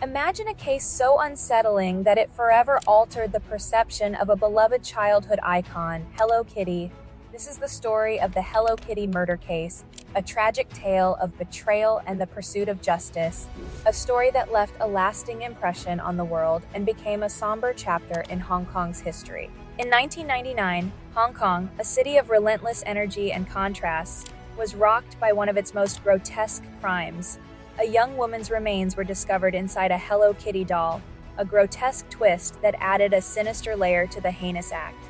Imagine a case so unsettling that it forever altered the perception of a beloved childhood icon, Hello Kitty. This is the story of the Hello Kitty murder case, a tragic tale of betrayal and the pursuit of justice, a story that left a lasting impression on the world and became a somber chapter in Hong Kong's history. In 1999, Hong Kong, a city of relentless energy and contrasts, was rocked by one of its most grotesque crimes. A young woman's remains were discovered inside a Hello Kitty doll, a grotesque twist that added a sinister layer to the heinous act.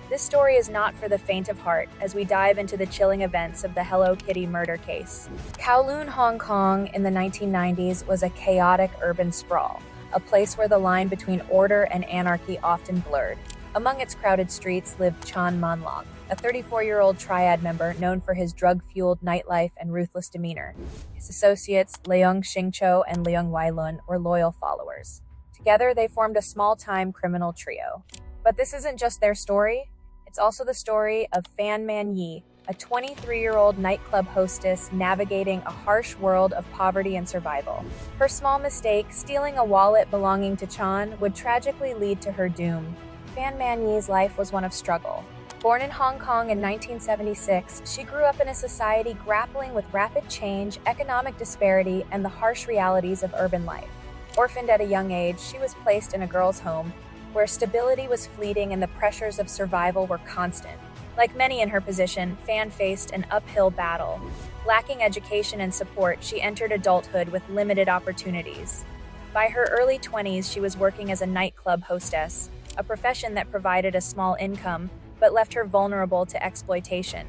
This story is not for the faint of heart as we dive into the chilling events of the Hello Kitty murder case. Kowloon, Hong Kong in the 1990s was a chaotic urban sprawl, a place where the line between order and anarchy often blurred. Among its crowded streets lived Chan Man-lok, a 34-year-old triad member known for his drug-fueled nightlife and ruthless demeanor. His associates, Leung Shing-cho and Leung Wai-lun, were loyal followers. Together, they formed a small-time criminal trio. But this isn't just their story. It's also the story of Fan Man-yee, a 23-year-old nightclub hostess navigating a harsh world of poverty and survival. Her small mistake, stealing a wallet belonging to Chan, would tragically lead to her doom. Fan Man-yee's life was one of struggle. Born in Hong Kong in 1976, she grew up in a society grappling with rapid change, economic disparity, and the harsh realities of urban life. Orphaned at a young age, she was placed in a girls' home, where stability was fleeting and the pressures of survival were constant. Like many in her position, Fan faced an uphill battle. Lacking education and support, she entered adulthood with limited opportunities. By her early 20s, she was working as a nightclub hostess, a profession that provided a small income, but left her vulnerable to exploitation.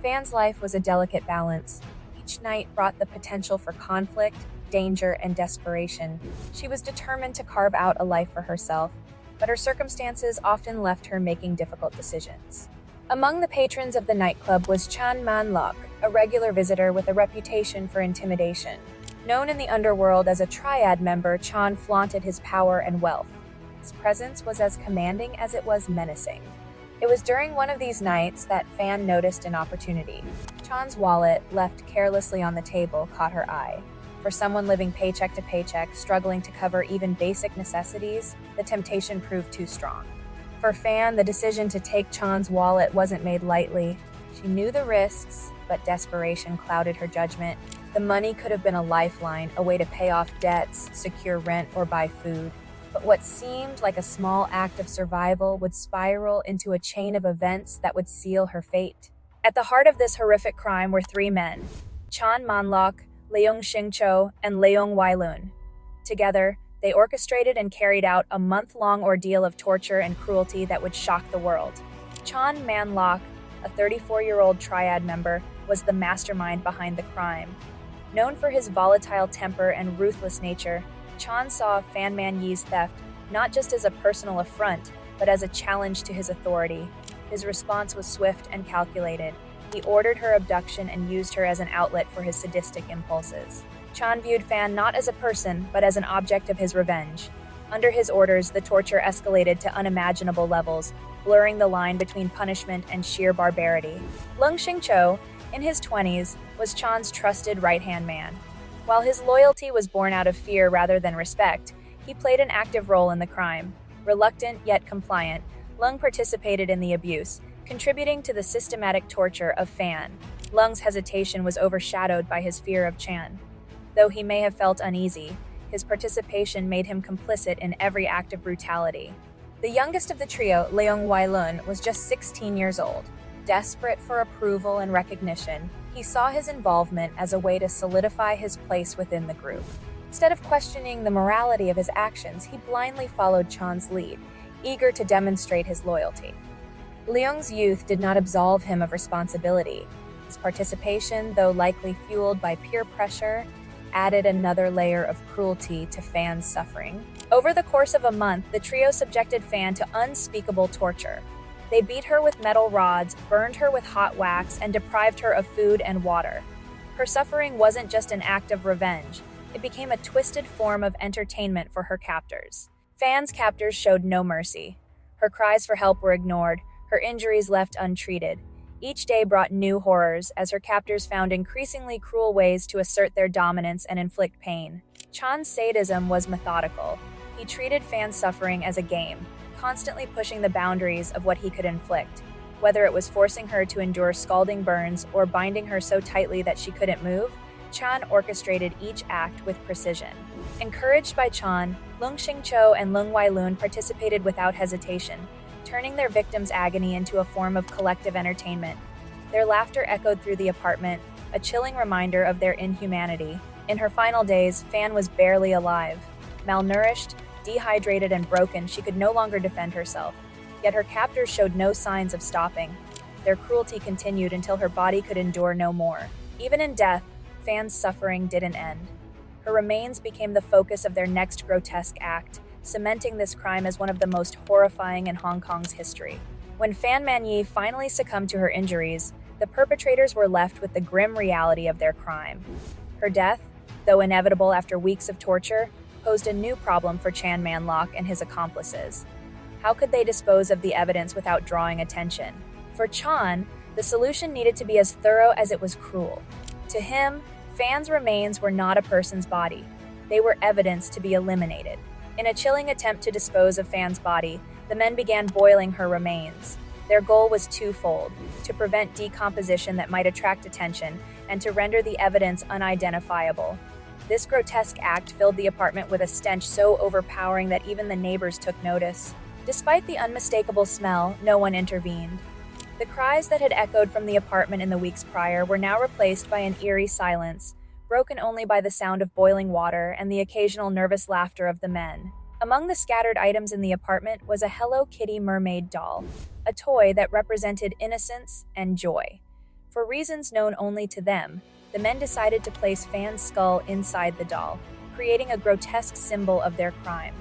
Fan's life was a delicate balance. Each night brought the potential for conflict, danger, and desperation. She was determined to carve out a life for herself, but her circumstances often left her making difficult decisions. Among the patrons of the nightclub was Chan Man-lok, a regular visitor with a reputation for intimidation. Known in the underworld as a triad member, Chan flaunted his power and wealth. His presence was as commanding as it was menacing. It was during one of these nights that Fan noticed an opportunity. Chan's wallet, left carelessly on the table, caught her eye. For someone living paycheck to paycheck, struggling to cover even basic necessities, the temptation proved too strong. For Fan, the decision to take Chan's wallet wasn't made lightly. She knew the risks, but desperation clouded her judgment. The money could have been a lifeline, a way to pay off debts, secure rent, or buy food. But what seemed like a small act of survival would spiral into a chain of events that would seal her fate. At the heart of this horrific crime were three men: Chan Man-lok, Leung Shing-cho, and Leung Wai-lun. Together, they orchestrated and carried out a month-long ordeal of torture and cruelty that would shock the world. Chan Man-lok, a 34-year-old triad member, was the mastermind behind the crime. Known for his volatile temper and ruthless nature, Chan saw Fan Man-yee's theft not just as a personal affront, but as a challenge to his authority. His response was swift and calculated. He ordered her abduction and used her as an outlet for his sadistic impulses. Chan viewed Fan not as a person, but as an object of his revenge. Under his orders, the torture escalated to unimaginable levels, blurring the line between punishment and sheer barbarity. Leung Shing-cho, in his 20s, was Chan's trusted right-hand man. While his loyalty was born out of fear rather than respect, he played an active role in the crime. Reluctant yet compliant, Leung participated in the abuse, contributing to the systematic torture of Fan. Leung's hesitation was overshadowed by his fear of Chan. Though he may have felt uneasy, his participation made him complicit in every act of brutality. The youngest of the trio, Leung Wai-lun, was just 16 years old. Desperate for approval and recognition, he saw his involvement as a way to solidify his place within the group. Instead of questioning the morality of his actions, he blindly followed Chan's lead, eager to demonstrate his loyalty. Leung's youth did not absolve him of responsibility. His participation, though likely fueled by peer pressure, added another layer of cruelty to Fan's suffering. Over the course of a month, the trio subjected Fan to unspeakable torture. They beat her with metal rods, burned her with hot wax, and deprived her of food and water. Her suffering wasn't just an act of revenge. It became a twisted form of entertainment for her captors. Fan's captors showed no mercy. Her cries for help were ignored, her injuries left untreated. Each day brought new horrors as her captors found increasingly cruel ways to assert their dominance and inflict pain. Chan's sadism was methodical. He treated Fan's suffering as a game, constantly pushing the boundaries of what he could inflict, whether it was forcing her to endure scalding burns or binding her so tightly that she couldn't move. Chan orchestrated each act with precision. Encouraged by Chan, Leung Xingqiu and Leung Wailun participated without hesitation, turning their victims' agony into a form of collective entertainment. Their laughter echoed through the apartment, a chilling reminder of their inhumanity. In her final days, Fan was barely alive. Malnourished, dehydrated, and broken, she could no longer defend herself. Yet her captors showed no signs of stopping. Their cruelty continued until her body could endure no more. Even in death, Fan's suffering didn't end. Her remains became the focus of their next grotesque act, cementing this crime as one of the most horrifying in Hong Kong's history. When Fan Man-yee finally succumbed to her injuries, the perpetrators were left with the grim reality of their crime. Her death, though inevitable after weeks of torture, posed a new problem for Chan Man-lok and his accomplices. How could they dispose of the evidence without drawing attention? For Chan, the solution needed to be as thorough as it was cruel. To him, Fan's remains were not a person's body. They were evidence to be eliminated. In a chilling attempt to dispose of Fan's body, the men began boiling her remains. Their goal was twofold: to prevent decomposition that might attract attention, and to render the evidence unidentifiable. This grotesque act filled the apartment with a stench so overpowering that even the neighbors took notice. Despite the unmistakable smell, no one intervened. The cries that had echoed from the apartment in the weeks prior were now replaced by an eerie silence, broken only by the sound of boiling water and the occasional nervous laughter of the men. Among the scattered items in the apartment was a Hello Kitty mermaid doll, a toy that represented innocence and joy. For reasons known only to them, the men decided to place Fan's skull inside the doll, creating a grotesque symbol of their crime.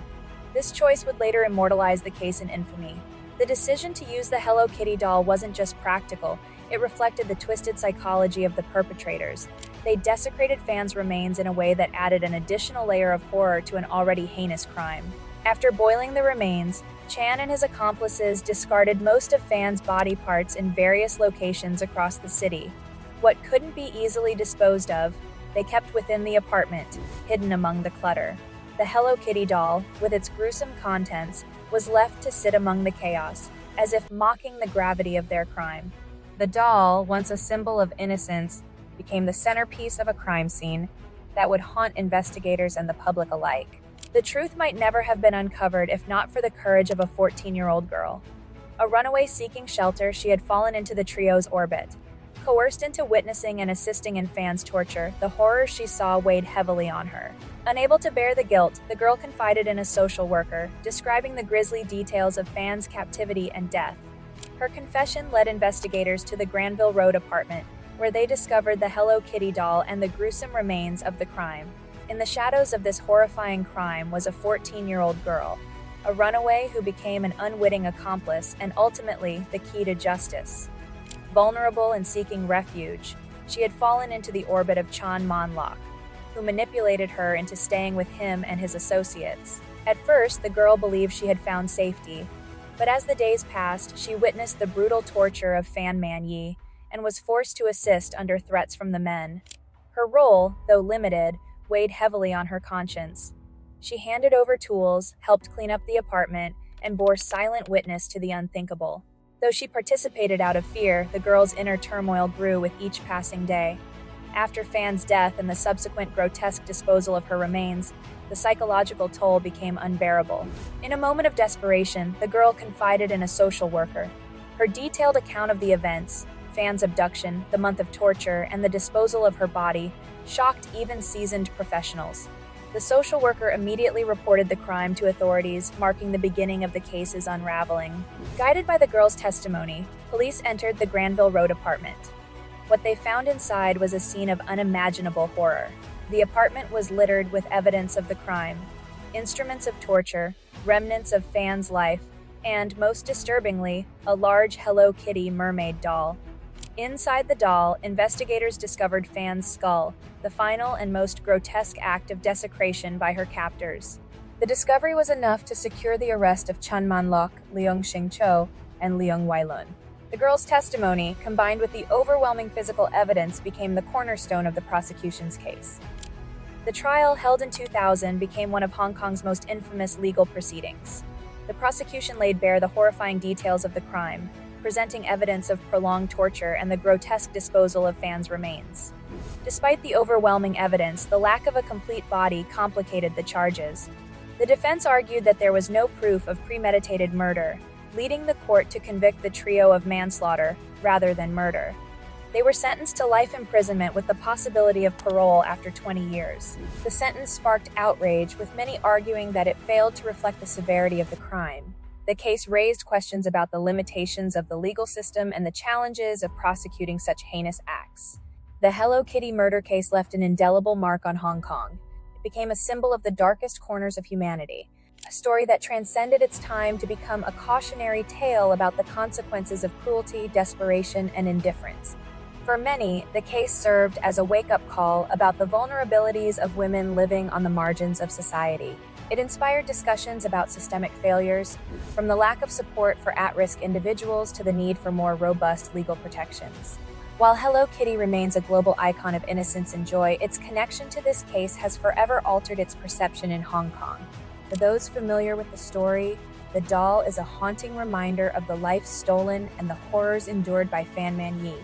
This choice would later immortalize the case in infamy. The decision to use the Hello Kitty doll wasn't just practical, it reflected the twisted psychology of the perpetrators. They desecrated Fan's remains in a way that added an additional layer of horror to an already heinous crime. After boiling the remains, Chan and his accomplices discarded most of Fan's body parts in various locations across the city. What couldn't be easily disposed of, they kept within the apartment, hidden among the clutter. The Hello Kitty doll, with its gruesome contents, was left to sit among the chaos, as if mocking the gravity of their crime. The doll, once a symbol of innocence, became the centerpiece of a crime scene that would haunt investigators and the public alike. The truth might never have been uncovered if not for the courage of a 14-year-old girl. A runaway seeking shelter, she had fallen into the trio's orbit. Coerced into witnessing and assisting in Fan's torture, the horror she saw weighed heavily on her. Unable to bear the guilt, the girl confided in a social worker, describing the grisly details of Fan's captivity and death. Her confession led investigators to the Granville Road apartment, where they discovered the Hello Kitty doll and the gruesome remains of the crime. In the shadows of this horrifying crime was a 14-year-old girl, a runaway who became an unwitting accomplice and ultimately the key to justice. Vulnerable and seeking refuge, she had fallen into the orbit of Chan Man-lok, who manipulated her into staying with him and his associates. At first, the girl believed she had found safety, but as the days passed, she witnessed the brutal torture of Fan Man-yee and was forced to assist under threats from the men. Her role, though limited, weighed heavily on her conscience. She handed over tools, helped clean up the apartment, and bore silent witness to the unthinkable. Though she participated out of fear, the girl's inner turmoil grew with each passing day. After Fan's death and the subsequent grotesque disposal of her remains, the psychological toll became unbearable. In a moment of desperation, the girl confided in a social worker. Her detailed account of the events, Fan's abduction, the month of torture, and the disposal of her body, shocked even seasoned professionals. The social worker immediately reported the crime to authorities, marking the beginning of the case's unraveling. Guided by the girl's testimony, police entered the Granville Road apartment. What they found inside was a scene of unimaginable horror. The apartment was littered with evidence of the crime, instruments of torture, remnants of Fan's life, and, most disturbingly, a large Hello Kitty mermaid doll. Inside the doll, investigators discovered Fan's skull, the final and most grotesque act of desecration by her captors. The discovery was enough to secure the arrest of Chan Man-lok, Leung Xingqiu, and Leung Wailun. The girl's testimony, combined with the overwhelming physical evidence, became the cornerstone of the prosecution's case. The trial, held in 2000, became one of Hong Kong's most infamous legal proceedings. The prosecution laid bare the horrifying details of the crime, presenting evidence of prolonged torture and the grotesque disposal of fans' remains. Despite the overwhelming evidence, the lack of a complete body complicated the charges. The defense argued that there was no proof of premeditated murder, leading the court to convict the trio of manslaughter rather than murder. They were sentenced to life imprisonment with the possibility of parole after 20 years. The sentence sparked outrage, with many arguing that it failed to reflect the severity of the crime. The case raised questions about the limitations of the legal system and the challenges of prosecuting such heinous acts. The Hello Kitty murder case left an indelible mark on Hong Kong. It became a symbol of the darkest corners of humanity, a story that transcended its time to become a cautionary tale about the consequences of cruelty, desperation, and indifference. For many, the case served as a wake-up call about the vulnerabilities of women living on the margins of society. It inspired discussions about systemic failures, from the lack of support for at-risk individuals to the need for more robust legal protections. While Hello Kitty remains a global icon of innocence and joy, its connection to this case has forever altered its perception in Hong Kong. For those familiar with the story, the doll is a haunting reminder of the life stolen and the horrors endured by Fan Man-yee.